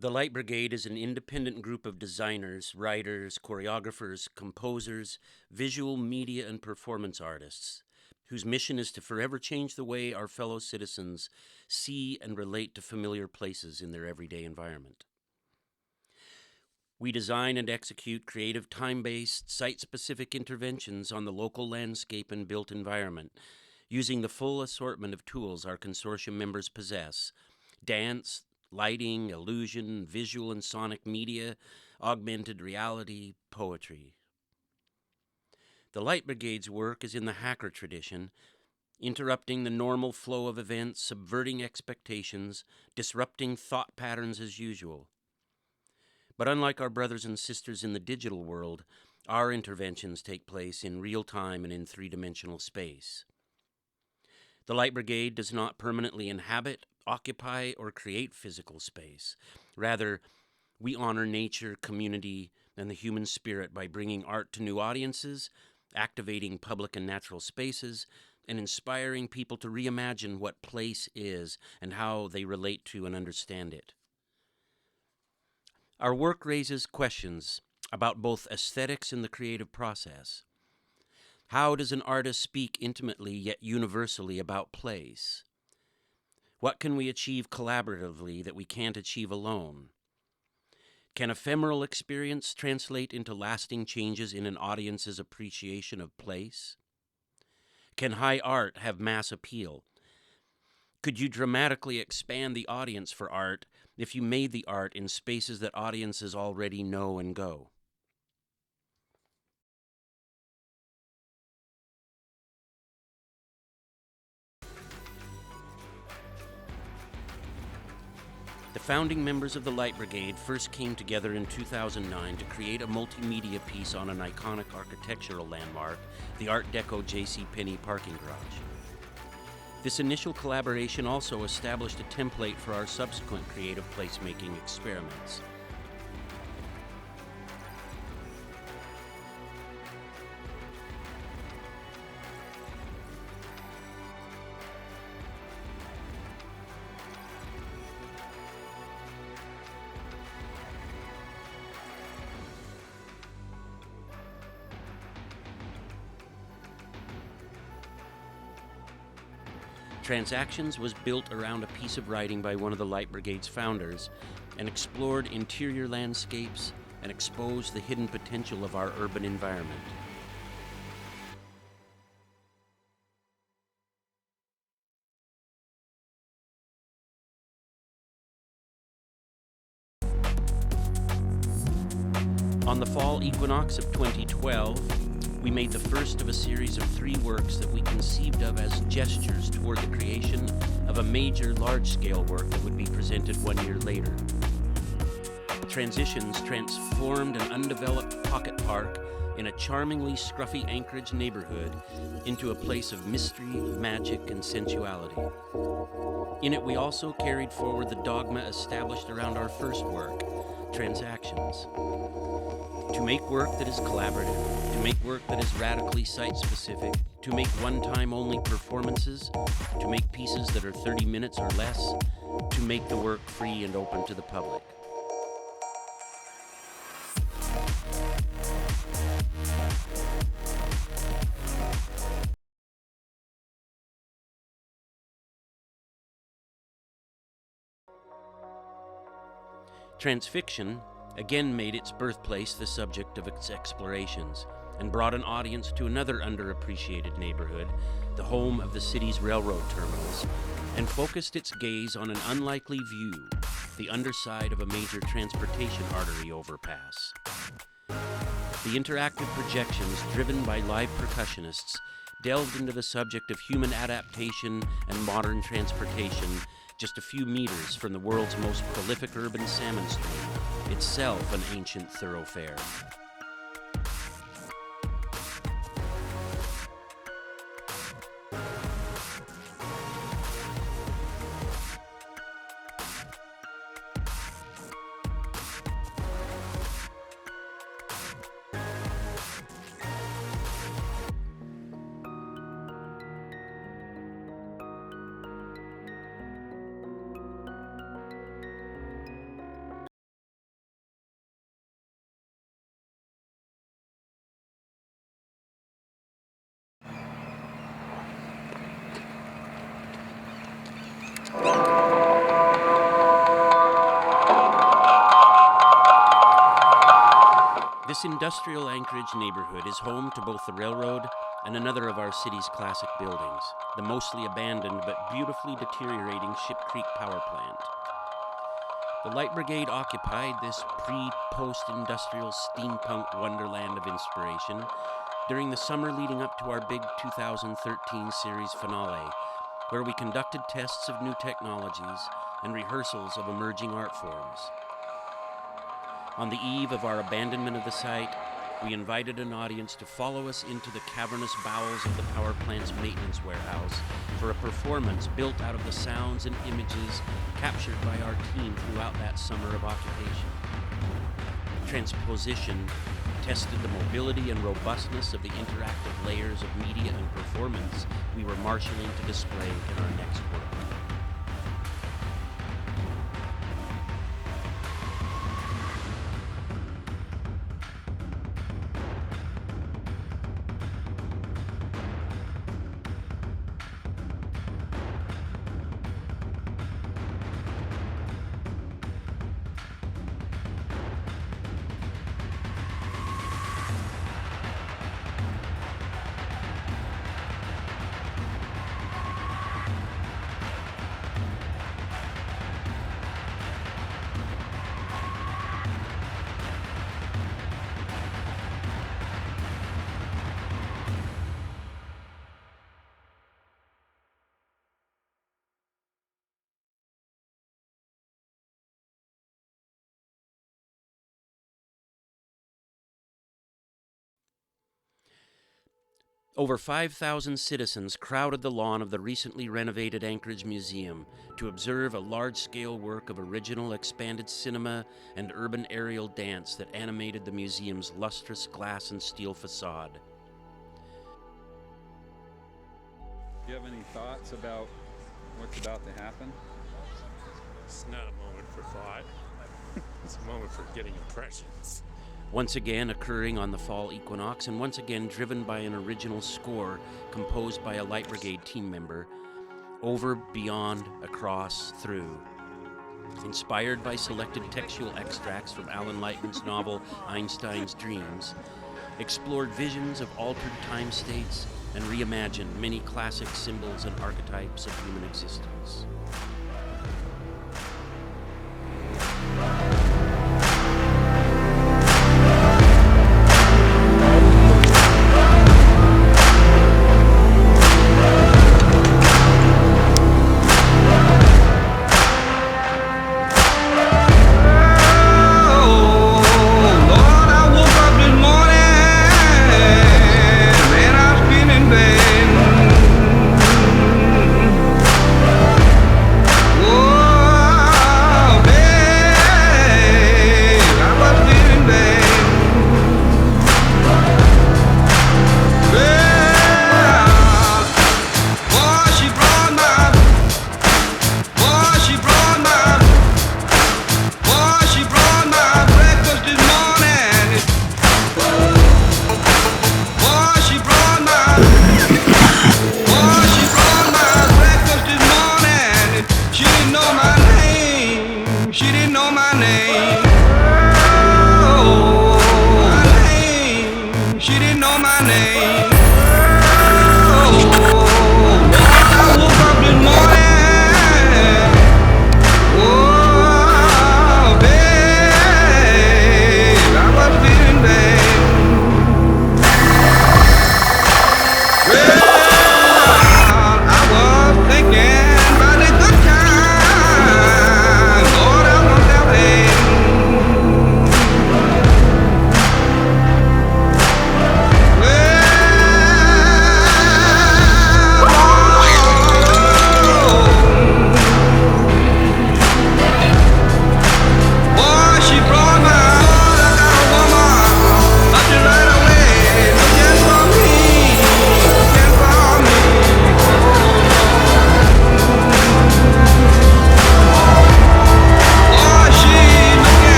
The Light Brigade is an independent group of designers, writers, choreographers, composers, visual media, and performance artists whose mission is to forever change the way our fellow citizens see and relate to familiar places in their everyday environment. We design and execute creative, time-based, site-specific interventions on the local landscape and built environment, using the full assortment of tools our consortium members possess: dance, lighting, illusion, visual and sonic media, augmented reality, poetry. The Light Brigade's work is in the hacker tradition, interrupting the normal flow of events, subverting expectations, disrupting thought patterns as usual. But unlike our brothers and sisters in the digital world, our interventions take place in real time and in three-dimensional space. The Light Brigade does not permanently inhabit, occupy, or create physical space. Rather, we honor nature, community, and the human spirit by bringing art to new audiences, activating public and natural spaces, and inspiring people to reimagine what place is and how they relate to and understand it. Our work raises questions about both aesthetics and the creative process. How does an artist speak intimately yet universally about place? What can we achieve collaboratively that we can't achieve alone? Can ephemeral experience translate into lasting changes in an audience's appreciation of place? Can high art have mass appeal? Could you dramatically expand the audience for art if you made the art in spaces that audiences already know and go? The founding members of the Light Brigade first came together in 2009 to create a multimedia piece on an iconic architectural landmark, the Art Deco JCPenney parking garage. This initial collaboration also established a template for our subsequent creative placemaking experiments. Transactions was built around a piece of writing by one of the Light Brigade's founders and explored interior landscapes and exposed the hidden potential of our urban environment. On the fall equinox of 2012, we made the first of a series of 3 works that we conceived of as gestures toward the creation of a major large-scale work that would be presented 1 year later. Transitions transformed an undeveloped pocket park in a charmingly scruffy Anchorage neighborhood into a place of mystery, magic, and sensuality. In it, we also carried forward the dogma established around our first work, Transactions. To make work that is collaborative, to make work that is radically site-specific, to make one-time only performances, to make pieces that are 30 minutes or less, to make the work free and open to the public. Transfixion again made its birthplace the subject of its explorations and brought an audience to another underappreciated neighborhood, the home of the city's railroad terminals, and focused its gaze on an unlikely view, the underside of a major transportation artery overpass. The interactive projections, driven by live percussionists, delved into the subject of human adaptation and modern transportation just a few meters from the world's most prolific urban salmon stream, itself an ancient thoroughfare. This industrial Anchorage neighborhood is home to both the railroad and another of our city's classic buildings, the mostly abandoned but beautifully deteriorating Ship Creek Power Plant. The Light Brigade occupied this pre-post-industrial steampunk wonderland of inspiration during the summer leading up to our big 2013 series finale, where we conducted tests of new technologies and rehearsals of emerging art forms. On the eve of our abandonment of the site, we invited an audience to follow us into the cavernous bowels of the power plant's maintenance warehouse for a performance built out of the sounds and images captured by our team throughout that summer of occupation. Transposition tested the mobility and robustness of the interactive layers of media and performance we were marshaling to display in our next work. Over 5,000 citizens crowded the lawn of the recently renovated Anchorage Museum to observe a large-scale work of original expanded cinema and urban aerial dance that animated the museum's lustrous glass and steel facade. Do you have any thoughts about what's about to happen? It's not a moment for thought. It's a moment for getting impressions. Once again occurring on the fall equinox, and once again driven by an original score composed by a Light Brigade team member, over, beyond, across, through. Inspired by selected textual extracts from Alan Lightman's novel Einstein's Dreams, explored visions of altered time states, and reimagined many classic symbols and archetypes of human existence.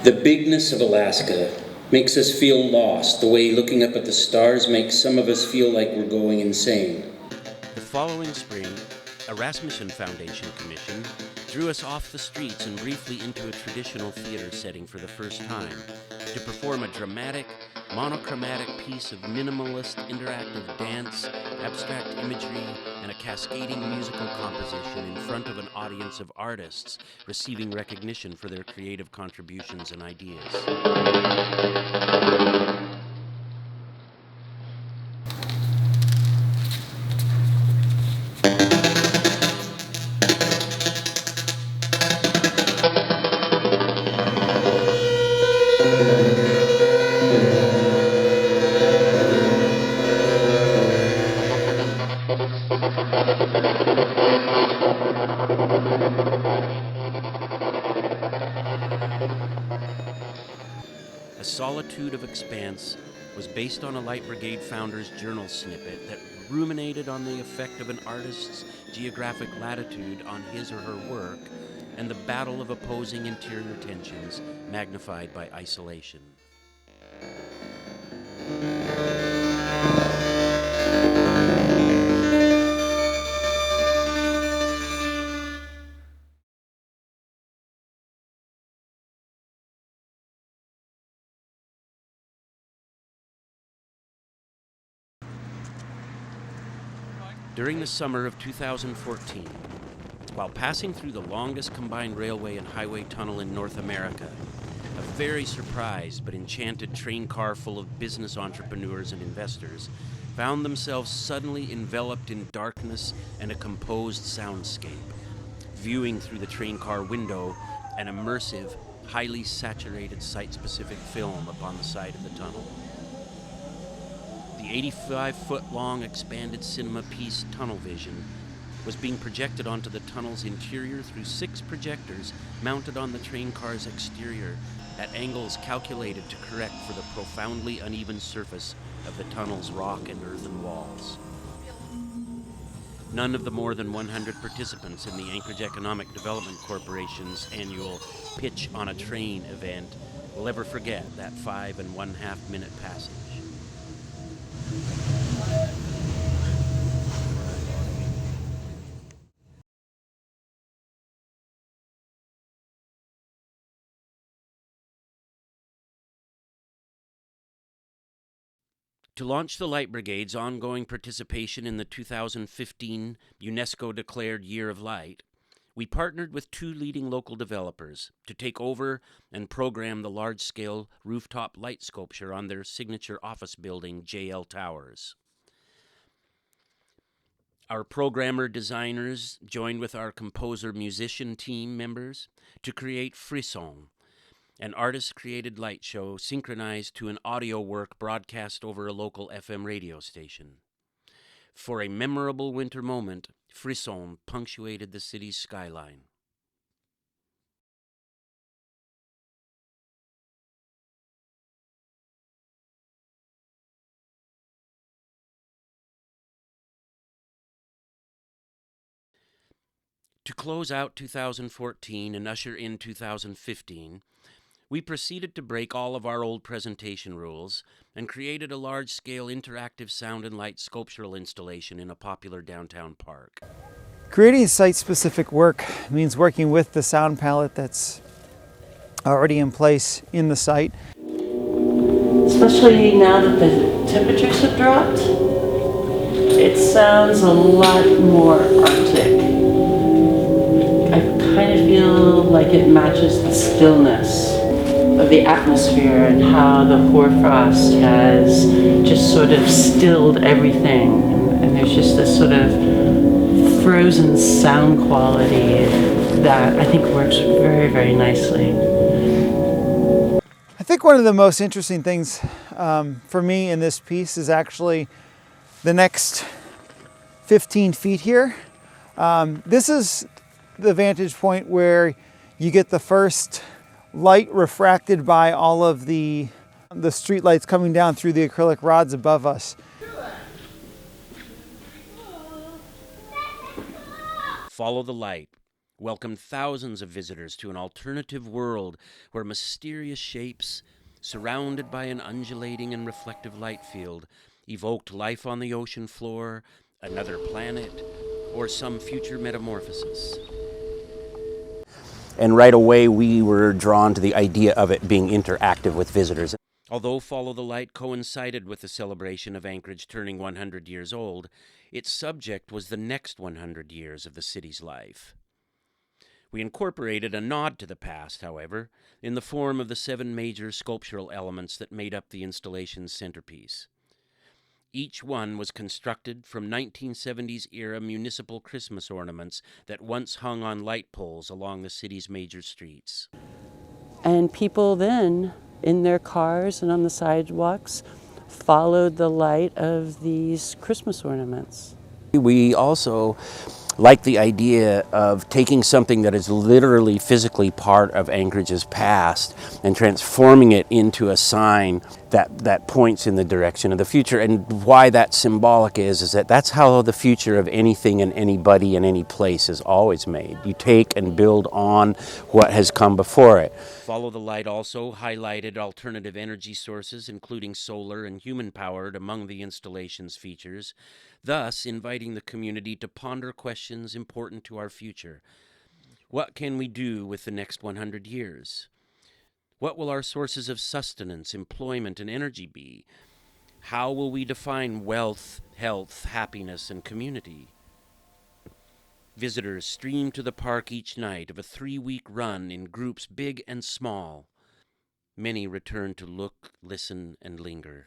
The bigness of Alaska makes us feel lost, the way looking up at the stars makes some of us feel like we're going insane. The following spring, a Rasmussen Foundation commission drew us off the streets and briefly into a traditional theater setting for the first time to perform a dramatic, monochromatic piece of minimalist interactive dance, abstract imagery, and a cascading musical composition in front of an audience of artists receiving recognition for their creative contributions and ideas. A Solitude of Expanse was based on a Light Brigade founder's journal snippet that ruminated on the effect of an artist's geographic latitude on his or her work and the battle of opposing interior tensions magnified by isolation. During the summer of 2014, while passing through the longest combined railway and highway tunnel in North America, a very surprised but enchanted train car full of business entrepreneurs and investors found themselves suddenly enveloped in darkness and a composed soundscape, viewing through the train car window an immersive, highly saturated site-specific film upon the side of the tunnel. The 85-foot-long expanded cinema piece Tunnel Vision was being projected onto the tunnel's interior through 6 projectors mounted on the train car's exterior at angles calculated to correct for the profoundly uneven surface of the tunnel's rock and earthen walls. None of the more than 100 participants in the Anchorage Economic Development Corporation's annual Pitch on a Train event will ever forget that 5.5 minute passage. To launch the Light Brigade's ongoing participation in the 2015 UNESCO-declared Year of Light, we partnered with 2 leading local developers to take over and program the large-scale rooftop light sculpture on their signature office building, JL Towers. Our programmer-designers joined with our composer-musician team members to create Frisson, an artist-created light show synchronized to an audio work broadcast over a local FM radio station. For a memorable winter moment, Frisson punctuated the city's skyline. To close out 2014 and usher in 2015, we proceeded to break all of our old presentation rules and created a large-scale interactive sound and light sculptural installation in a popular downtown park. Creating site-specific work means working with the sound palette that's already in place in the site. Especially now that the temperatures have dropped, it sounds a lot more Arctic. I kind of feel like it matches the stillness of the atmosphere and how the hoarfrost has just sort of stilled everything. And there's just this sort of frozen sound quality that I think works very, very nicely. I think one of the most interesting things for me in this piece is actually the next 15 feet here. This is the vantage point where you get the first light refracted by all of the street lights coming down through the acrylic rods above us. Follow the Light welcomed thousands of visitors to an alternative world where mysterious shapes, surrounded by an undulating and reflective light field, evoked life on the ocean floor, another planet, or some future metamorphosis. And right away we were drawn to the idea of it being interactive with visitors. Although Follow the Light coincided with the celebration of Anchorage turning 100 years old, its subject was the next 100 years of the city's life. We incorporated a nod to the past, however, in the form of the 7 major sculptural elements that made up the installation's centerpiece. Each one was constructed from 1970s-era municipal Christmas ornaments that once hung on light poles along the city's major streets. And people then, in their cars and on the sidewalks, followed the light of these Christmas ornaments. We also like the idea of taking something that is literally physically part of Anchorage's past and transforming it into a sign that points in the direction of the future. And why that's symbolic is that that's how the future of anything and anybody and any place is always made. You take and build on what has come before it. Follow the Light also highlighted alternative energy sources, including solar and human-powered, among the installation's features, thus inviting the community to ponder questions important to our future. What can we do with the next 100 years? What will our sources of sustenance, employment, and energy be? How will we define wealth, health, happiness, and community? Visitors stream to the park each night of a 3-week run in groups big and small. Many return to look, listen, and linger.